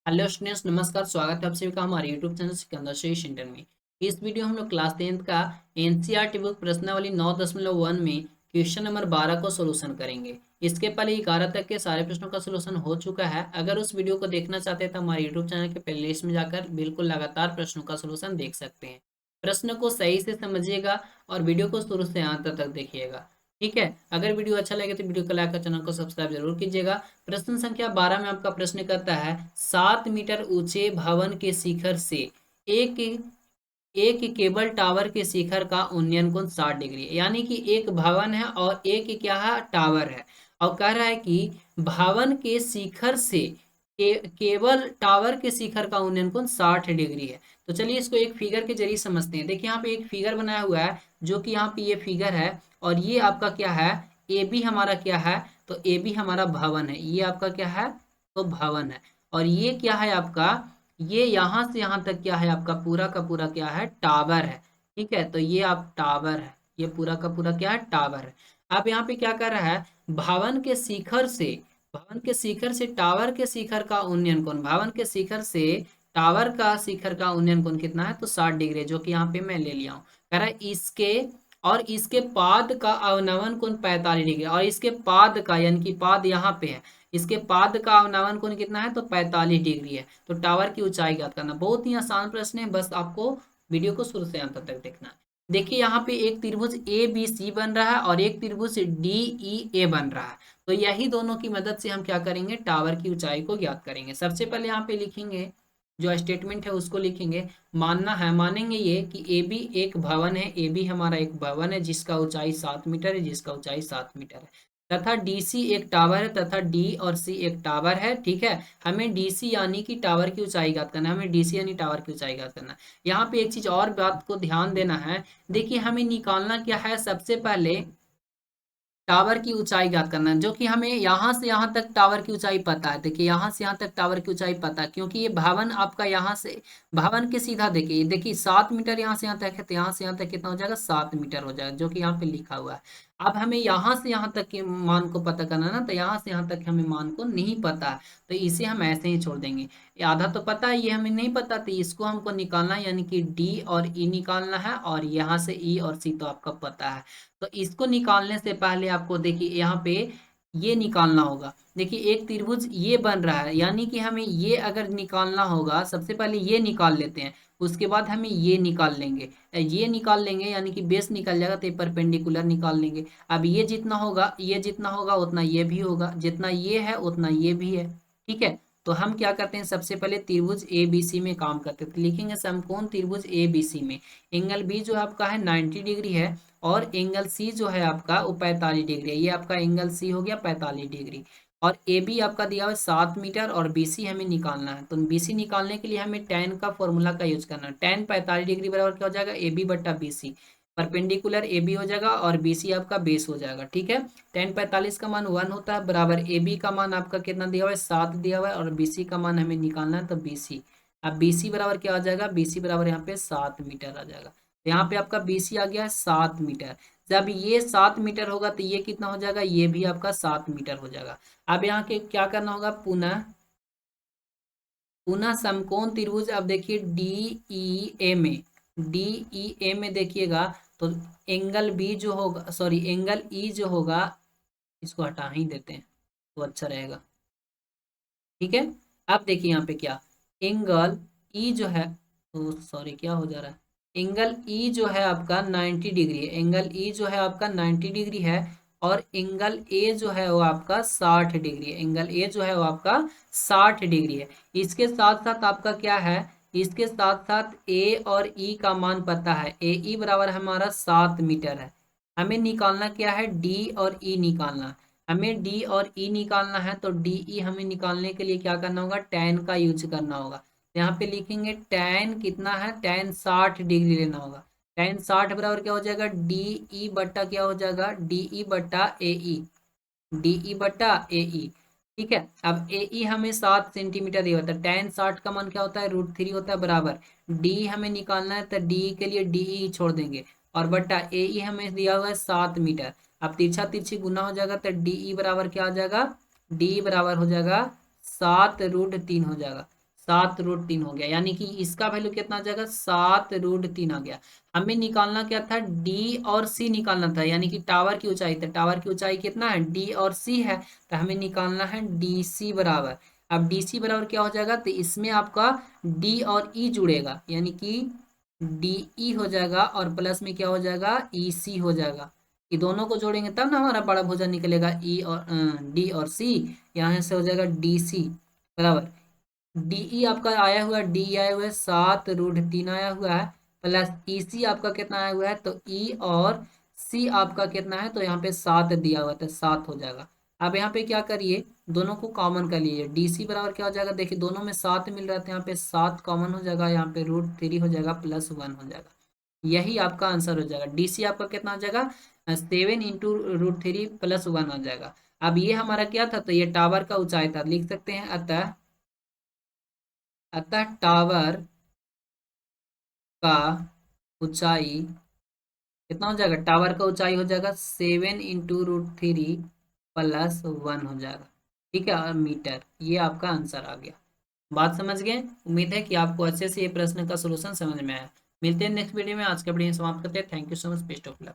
Hello students, नमस्कार। स्वागत है आप सभी का हमारे YouTube channel Sikandar Sheikh centre में। इस वीडियो हम लोग क्लास 10th का एनसीईआरटी बुक प्रश्नावली 9.1 में क्वेश्चन नंबर 12 को सोल्यूशन करेंगे। इसके पहले 11 तक के सारे प्रश्नों का सोल्यूशन हो चुका है। अगर उस वीडियो को देखना चाहते हैं तो हमारे यूट्यूब चैनल के प्लेलिस्ट में जाकर बिल्कुल लगातार प्रश्नों का सोल्यूशन देख सकते हैं। प्रश्न को सही से समझिएगा और वीडियो को शुरू से अंत तक देखिएगा। ठीक है। अगर वीडियो अच्छा लगे तो वीडियो को लाइक और चैनल को सब्सक्राइब जरूर कीजिएगा। प्रश्न संख्या 12 में आपका प्रश्न करता है 7 मीटर ऊंचे भवन के शिखर से एक एक केबल टावर के शिखर का उन्नयन कोण 60 डिग्री है। यानी कि एक भवन है और एक क्या है, टावर है। और कह रहा है कि भवन के शिखर से केबल टावर के शिखर का उन्नयन कोण 60 डिग्री है। तो चलिए इसको एक फिगर के जरिए समझते हैं। देखिए यहाँ पे एक फिगर बनाया हुआ है, जो कि यहाँ पे ये फिगर है। और ये आपका क्या है, ए बी हमारा क्या है, तो ए बी हमारा भवन है। ये आपका क्या है, तो भवन है। और ये क्या है आपका, ये यहाँ से यहाँ तक क्या है, आपका पूरा का पूरा क्या है, टावर है। ठीक है, तो ये आप टावर है, ये पूरा का पूरा क्या है, टावर है। अब यहाँ पे क्या कर रहा है, भवन के शिखर से भवन के शिखर से टावर के शिखर का उन्नयन कोण, भवन के शिखर से टावर का शिखर का उन्नयन कोण कितना है, तो 60 डिग्री, जो कि यहाँ पे मैं ले लिया हूँ। कह रहा है इसके पाद का अवनवन कोण 45 डिग्री, और इसके पाद का यानी कि पाद यहाँ पे है, इसके पाद का अवनवन कोण कितना है, तो 45 डिग्री है। तो टावर की ऊंचाई ज्ञात करना, बहुत ही आसान प्रश्न है, बस आपको वीडियो को शुरू से अंत तक देखना है। देखिए यहाँ पे एक त्रिभुज ए बी सी बन रहा है और एक त्रिभुज डी ई ए बन रहा है। तो यही दोनों की मदद से हम क्या करेंगे, टावर की ऊंचाई को ज्ञात करेंगे। सबसे पहले यहाँ पे लिखेंगे, जो स्टेटमेंट है उसको लिखेंगे। मानेंगे ये कि ए बी एक भवन है, ए बी हमारा एक भवन है जिसका ऊंचाई 7 मीटर है, जिसका ऊंचाई 7 मीटर है। तथा डीसी एक टावर है, तथा डी और सी एक टावर है। ठीक है, हमें डीसी यानी कि टावर की ऊंचाई ज्ञात करना है, हमें डीसी यानी टावर की ऊंचाई ज्ञात करना है। यहाँ पे एक चीज और बात को ध्यान देना है। देखिए हमें निकालना क्या है, सबसे पहले टावर की ऊंचाई ज्ञात करना है, जो कि हमें यहाँ से यहाँ तक टावर की ऊंचाई पता है। देखिए यहाँ से यहाँ तक टावर की ऊंचाई पता है, क्योंकि ये भवन आपका यहाँ से भवन के सीधा देखिए देखिए 7 मीटर यहाँ से यहाँ तक है, तो यहाँ से यहाँ तक कितना हो जाएगा, 7 मीटर हो जाएगा, जो कि यहाँ पे लिखा हुआ है। अब हमें यहाँ से यहाँ तक के मान को पता करना है ना, तो यहाँ से यहाँ तक हमें मान को नहीं पता है, तो इसे हम ऐसे ही छोड़ देंगे। ये आधा तो पता है, ये हमें नहीं पता, तो इसको हमको निकालना है, यानी कि डी और ई निकालना है, और यहाँ से ई और सी तो आपका पता है। तो इसको निकालने से पहले आपको देखिए यहाँ पे ये निकालना होगा। देखिए एक त्रिभुज ये बन रहा है, यानी कि हमें ये अगर निकालना होगा, सबसे पहले ये निकाल लेते हैं, उसके बाद हमें ये निकाल लेंगे। ये निकाल लेंगे यानी कि बेस निकल जाएगा, तो ये परपेंडिकुलर निकाल लेंगे। अब ये जितना होगा उतना ये भी होगा, जितना ये है उतना ये भी है। ठीक है, तो हम क्या करते हैं, सबसे पहले त्रिभुज ए बी सी में काम करते हैं। तो लिखेंगे समकोण त्रिभुज ए बी सी में एंगल बी जो आपका है 90 डिग्री है, और एंगल सी जो है आपका वो 45 डिग्री है। ये आपका एंगल सी हो गया 45 डिग्री। और ए बी आपका दिया हुआ है 7 मीटर, और बी सी हमें निकालना है। तो बी सी निकालने के लिए हमें tan का फॉर्मूला का यूज करना है। tan 45 डिग्री बराबर क्या हो जाएगा, ए बी बट्टा B C. Perpendicular A B हो जाएगा और बी सी आपका बेस हो जाएगा। ठीक है, tan 45 का मान 1 होता है, बराबर ए बी का मान आपका कितना दिया हुआ है, 7 दिया हुआ है, और बी सी का मान हमें निकालना है, तो बी सी। अब बी सी बराबर क्या आ जाएगा, बी सी बराबर यहाँ पे 7 मीटर आ जाएगा। तो यहाँ पे आपका बी सी आ गया 7 मीटर। जब ये 7 मीटर होगा तो ये कितना हो जाएगा, ये भी आपका 7 मीटर हो जाएगा। अब यहाँ के क्या करना होगा, पुनः पुनः समकोण त्रिभुज। अब देखिए डी ई ए में डी ई ए में देखिएगा, तो एंगल बी जो होगा, सॉरी एंगल ई जो होगा, इसको हटा ही देते हैं तो अच्छा रहेगा। ठीक है, अब देखिए यहाँ पे क्या, एंगल ई जो है, तो सॉरी क्या हो जा रहा है, एंगल ई जो है आपका 90 डिग्री है, एंगल ई जो है आपका 90 डिग्री है। और एंगल ए जो है वो आपका 60 डिग्री है, एंगल ए जो है वो आपका 60 डिग्री है। इसके साथ साथ आपका क्या है, इसके साथ साथ ए और ई का मान पता है। ए ई बराबर हमारा 7 मीटर है। हमें निकालना क्या है, डी और ई निकालना। हमें डी और ई निकालना है, तो डी ई हमें निकालने के लिए क्या करना होगा, tan का यूज करना होगा। तो यहाँ पे लिखेंगे tan कितना है, tan 60 डिग्री लेना होगा। tan 60 बराबर क्या हो जाएगा, डी ई बट्टा क्या हो जाएगा, डी ई बट्टा ए ई, डी ई बट्टा ए ई। ठीक है, अब ए ई हमें 7 सेंटीमीटर दिया होता है, tan 60 का मान क्या होता है, √3 होता है, बराबर डी हमें निकालना है, तो डी के लिए डी ई छोड़ देंगे, और बट्टा ए ई हमें दिया हुआ है 7 मीटर। अब तिरछा तिरछी गुना हो जाएगा, तो डी ई बराबर क्या आ जाएगा, डी बराबर हो जाएगा 7√3 हो जाएगा। 7√3 हो गया, यानी कि इसका वैल्यू कितना आ जाएगा, 7√3 आ गया। हमें निकालना क्या था, डी और सी निकालना था, यानी कि टावर की ऊंचाई था। टावर की ऊंचाई कितना है, डी और सी है, तो हमें निकालना है डी सी बराबर। अब डी सी बराबर क्या हो जाएगा, तो इसमें आपका डी और ई जुड़ेगा, यानी कि डी ई हो जाएगा, और प्लस में क्या हो जाएगा, ई सी हो जाएगा। ये दोनों को जोड़ेंगे तब ना हमारा बड़ा भुजा निकलेगा, ई और डी और सी। यहाँ से हो जाएगा डी सी बराबर, डीई आपका आया हुआ है, डी आया हुआ है 7√3 आया हुआ है, प्लस ई सी आपका कितना आया हुआ है, तो ई और सी आपका कितना है, तो यहाँ पे 7 दिया हुआ था, 7 हो जाएगा। अब यहाँ पे क्या करिए, दोनों को कॉमन कर लीजिए, डी सी बराबर क्या हो जाएगा, देखिए दोनों में 7 मिल रहा था, यहाँ पे 7 कॉमन हो जाएगा, यहाँ पे √3 हो जाएगा, +1 हो जाएगा। यही आपका आंसर हो जाएगा। डी सी आपका कितना हो जाएगा, 7 × √3 +1 हो जाएगा। अब ये हमारा क्या था, तो ये टावर का ऊंचाई था, लिख सकते हैं अतः टावर का ऊंचाई कितना हो जाएगा, टावर का ऊंचाई हो जाएगा 7 × √3 +1 हो जाएगा। ठीक है, और मीटर, ये आपका आंसर आ गया। बात समझ गए, उम्मीद है कि आपको अच्छे से ये प्रश्न का सलूशन समझ में आया। मिलते हैं नेक्स्ट वीडियो में, आज का वीडियो समाप्त करते हैं। Thank you so much, best of luck.